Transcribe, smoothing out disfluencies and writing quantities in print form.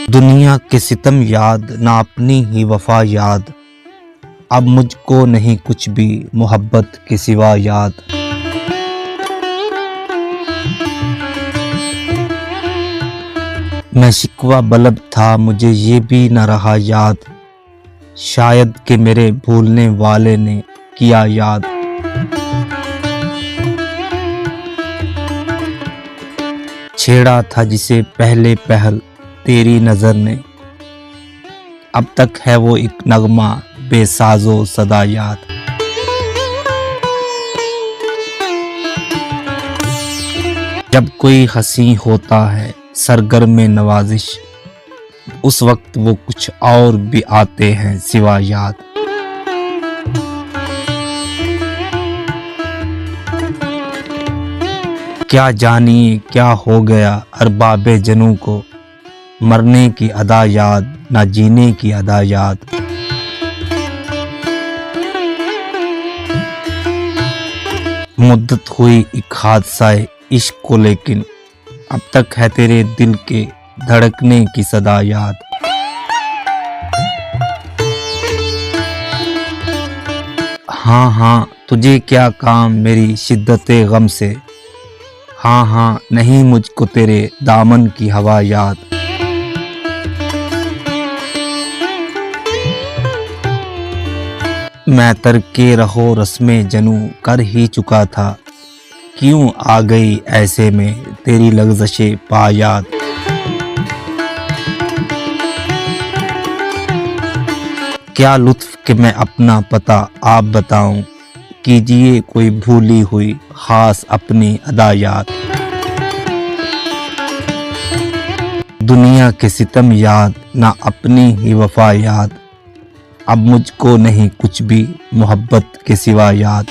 दुनिया के सितम याद ना अपनी ही वफा याद, अब मुझको नहीं कुछ भी मोहब्बत के सिवा याद। मैं शिकवा बलब था मुझे ये भी न रहा याद, शायद कि मेरे भूलने वाले ने किया याद। छेड़ा था जिसे पहले पहल तेरी नजर ने, अब तक है वो एक नगमा बेसाजो सदा याद। जब कोई हंसी होता है सरगर्म नवाजिश, उस वक्त वो कुछ और भी आते हैं सिवा याद। क्या जानिए क्या हो गया अरबाबे जनू को, मरने की अदा याद ना जीने की अदा याद। मुद्दत हुई एक हादसा इश्क को लेकिन, अब तक है तेरे दिल के धड़कने की सदा याद। हाँ हाँ तुझे क्या काम मेरी शिद्दते गम से, हाँ हाँ नहीं मुझको तेरे दामन की हवा याद। मैं तरके रहो रस्मे जनू कर ही चुका था, क्यों आ गई ऐसे में तेरी लग़ज़शे पा याद। क्या लुत्फ़ कि मैं अपना पता आप बताऊं, कीजिए कोई भूली हुई खास अपनी अदा याद। दुनिया के सितम याद ना अपनी ही वफा याद, अब मुझको नहीं कुछ भी मोहब्बत के सिवा याद।